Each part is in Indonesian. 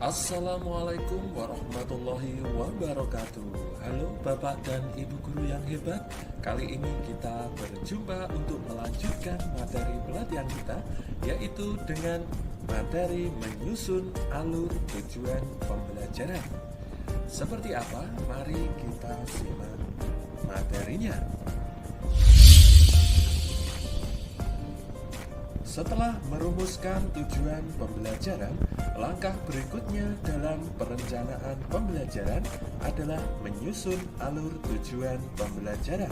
Assalamualaikum warahmatullahi wabarakatuh. Halo Bapak dan Ibu guru yang hebat. Kali ini kita berjumpa untuk melanjutkan materi pelatihan kita, yaitu dengan materi menyusun alur tujuan pembelajaran. Seperti apa? Mari kita simak materinya. Setelah merumuskan tujuan pembelajaran, langkah berikutnya dalam perencanaan pembelajaran adalah menyusun alur tujuan pembelajaran.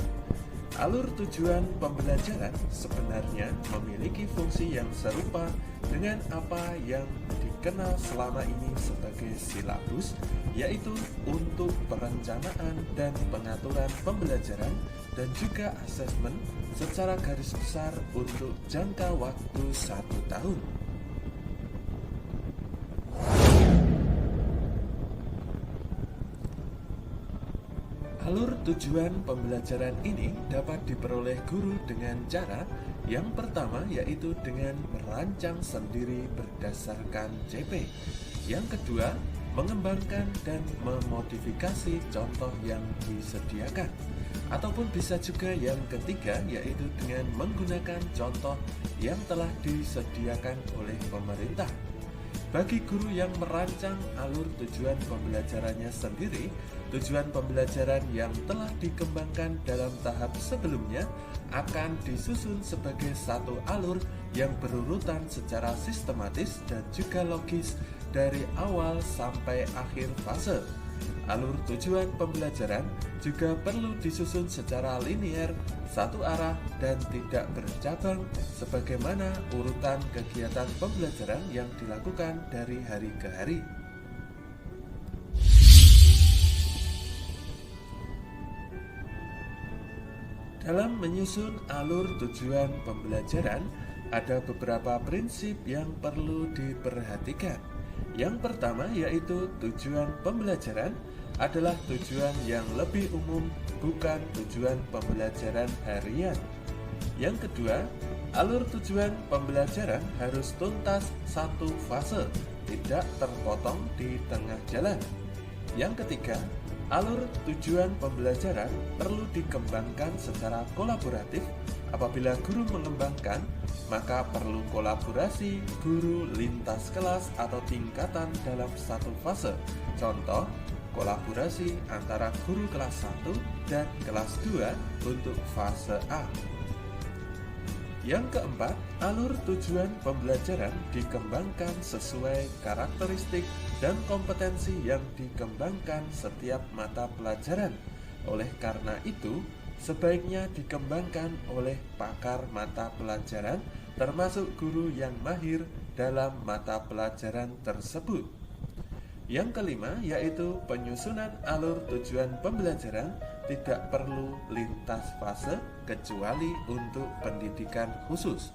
Alur tujuan pembelajaran sebenarnya memiliki fungsi yang serupa dengan apa yang dikenal selama ini sebagai silabus, yaitu untuk perencanaan dan pengaturan pembelajaran dan juga asesmen secara garis besar untuk jangka waktu 1 tahun. Alur tujuan pembelajaran ini dapat diperoleh guru dengan cara yang pertama, yaitu dengan merancang sendiri berdasarkan CP. Yang kedua, mengembangkan dan memodifikasi contoh yang disediakan. Ataupun bisa juga yang ketiga, yaitu dengan menggunakan contoh yang telah disediakan oleh pemerintah. Bagi guru yang merancang alur tujuan pembelajarannya sendiri, tujuan pembelajaran yang telah dikembangkan dalam tahap sebelumnya akan disusun sebagai satu alur yang berurutan secara sistematis dan juga logis dari awal sampai akhir fase. Alur tujuan pembelajaran juga perlu disusun secara linear, satu arah, dan tidak bercabang sebagaimana urutan kegiatan pembelajaran yang dilakukan dari hari ke hari. Dalam menyusun alur tujuan pembelajaran, ada beberapa prinsip yang perlu diperhatikan. Yang pertama, yaitu tujuan pembelajaran adalah tujuan yang lebih umum, bukan tujuan pembelajaran harian. Yang kedua, alur tujuan pembelajaran harus tuntas satu fase, tidak terpotong di tengah jalan. Yang ketiga, alur tujuan pembelajaran perlu dikembangkan secara kolaboratif. Apabila guru mengembangkan, maka perlu kolaborasi guru lintas kelas atau tingkatan dalam satu fase. Contoh, kolaborasi antara guru kelas 1 dan kelas 2 untuk fase A. Yang keempat, alur tujuan pembelajaran dikembangkan sesuai karakteristik dan kompetensi yang dikembangkan setiap mata pelajaran. Oleh karena itu, sebaiknya dikembangkan oleh pakar mata pelajaran, termasuk guru yang mahir dalam mata pelajaran tersebut. Yang kelima, yaitu penyusunan alur tujuan pembelajaran tidak perlu lintas fase kecuali untuk pendidikan khusus.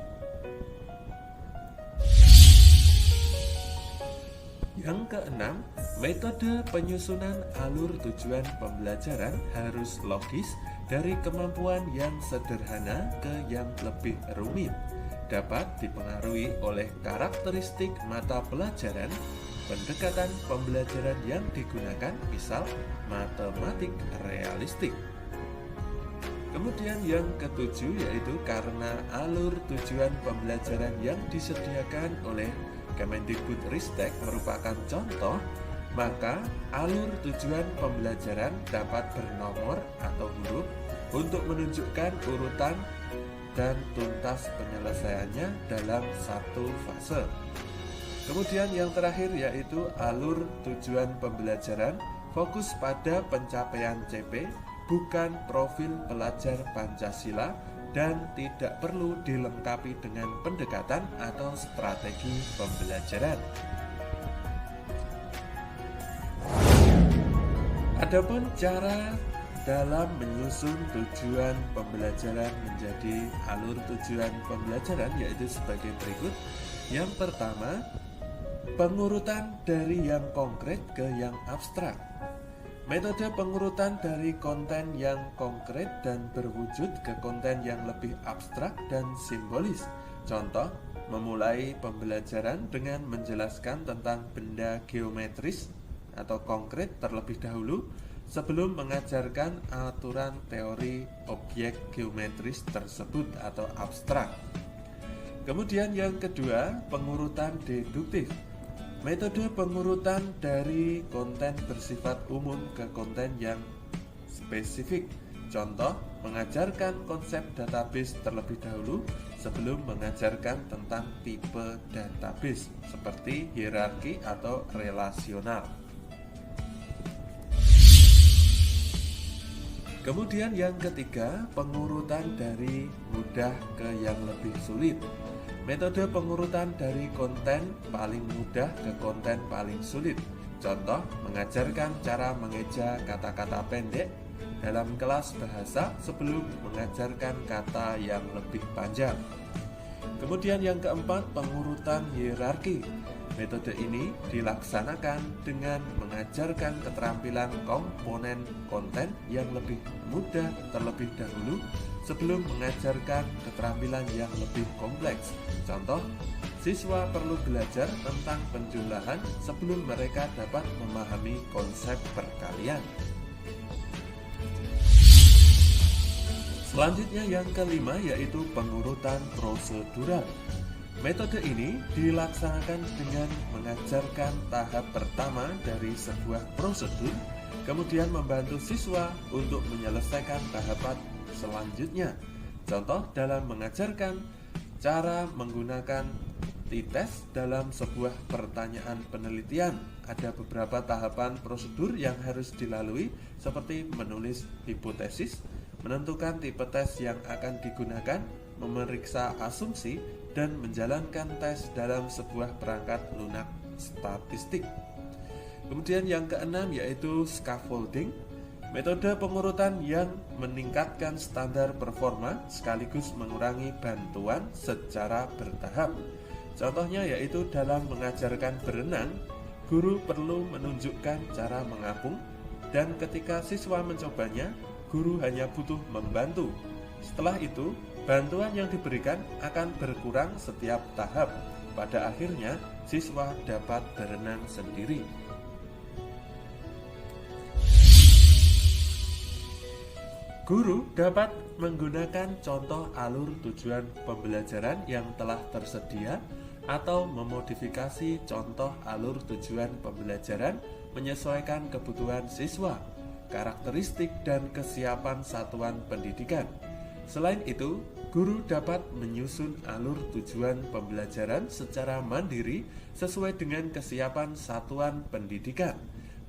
Yang keenam, metode penyusunan alur tujuan pembelajaran harus logis dari kemampuan yang sederhana ke yang lebih rumit. Dapat dipengaruhi oleh karakteristik mata pelajaran, pendekatan pembelajaran yang digunakan, misal matematik realistik. Kemudian yang ketujuh, yaitu karena alur tujuan pembelajaran yang disediakan oleh Kemendikbudristek merupakan contoh, maka alur tujuan pembelajaran dapat bernomor atau huruf untuk menunjukkan urutan dan tuntas penyelesaiannya dalam satu fase. Kemudian yang terakhir, yaitu alur tujuan pembelajaran fokus pada pencapaian CP, bukan profil pelajar Pancasila, dan tidak perlu dilengkapi dengan pendekatan atau strategi pembelajaran. Adapun cara dalam menyusun tujuan pembelajaran menjadi alur tujuan pembelajaran yaitu sebagai berikut. Yang pertama, pengurutan dari yang konkret ke yang abstrak. Metode pengurutan dari konten yang konkret dan berwujud ke konten yang lebih abstrak dan simbolis. Contoh, memulai pembelajaran dengan menjelaskan tentang benda geometris atau konkret terlebih dahulu sebelum mengajarkan aturan teori objek geometris tersebut atau abstrak. Kemudian yang kedua, pengurutan deduktif. Metode pengurutan dari konten bersifat umum ke konten yang spesifik. Contoh, mengajarkan konsep database terlebih dahulu sebelum mengajarkan tentang tipe database seperti hierarki atau relasional. Kemudian yang ketiga, pengurutan dari mudah ke yang lebih sulit. Metode pengurutan dari konten paling mudah ke konten paling sulit. Contoh, mengajarkan cara mengeja kata-kata pendek dalam kelas bahasa sebelum mengajarkan kata yang lebih panjang. Kemudian yang keempat, pengurutan hierarki. Metode ini dilaksanakan dengan mengajarkan keterampilan komponen konten yang lebih mudah terlebih dahulu sebelum mengajarkan keterampilan yang lebih kompleks. Contoh, siswa perlu belajar tentang penjumlahan sebelum mereka dapat memahami konsep perkalian. Selanjutnya yang kelima yaitu pengurutan prosedural. Metode ini dilaksanakan dengan mengajarkan tahap pertama dari sebuah prosedur, kemudian membantu siswa untuk menyelesaikan tahapan selanjutnya. Contoh dalam mengajarkan cara menggunakan t-test dalam sebuah pertanyaan penelitian. Ada beberapa tahapan prosedur yang harus dilalui seperti menulis hipotesis, menentukan tipe tes yang akan digunakan, memeriksa asumsi, dan menjalankan tes dalam sebuah perangkat lunak statistik. Kemudian yang keenam yaitu scaffolding, metode pengurutan yang meningkatkan standar performa sekaligus mengurangi bantuan secara bertahap. Contohnya yaitu dalam mengajarkan berenang, guru perlu menunjukkan cara mengapung, dan ketika siswa mencobanya, guru hanya butuh membantu. Setelah itu, bantuan yang diberikan akan berkurang setiap tahap. Pada akhirnya, siswa dapat berenang sendiri. Guru dapat menggunakan contoh alur tujuan pembelajaran yang telah tersedia atau memodifikasi contoh alur tujuan pembelajaran menyesuaikan kebutuhan siswa, karakteristik dan kesiapan satuan pendidikan. Selain itu, guru dapat menyusun alur tujuan pembelajaran secara mandiri sesuai dengan kesiapan satuan pendidikan.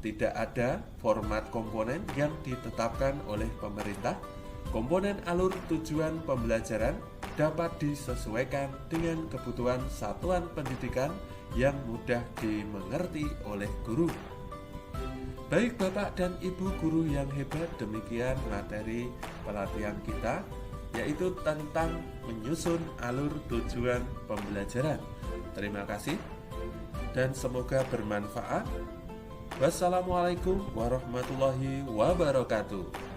Tidak ada format komponen yang ditetapkan oleh pemerintah. Komponen alur tujuan pembelajaran dapat disesuaikan dengan kebutuhan satuan pendidikan yang mudah dimengerti oleh guru. Baik Bapak dan Ibu guru yang hebat, demikian materi pelatihan kita, yaitu tentang menyusun alur tujuan pembelajaran. Terima kasih dan semoga bermanfaat. Wassalamualaikum warahmatullahi wabarakatuh.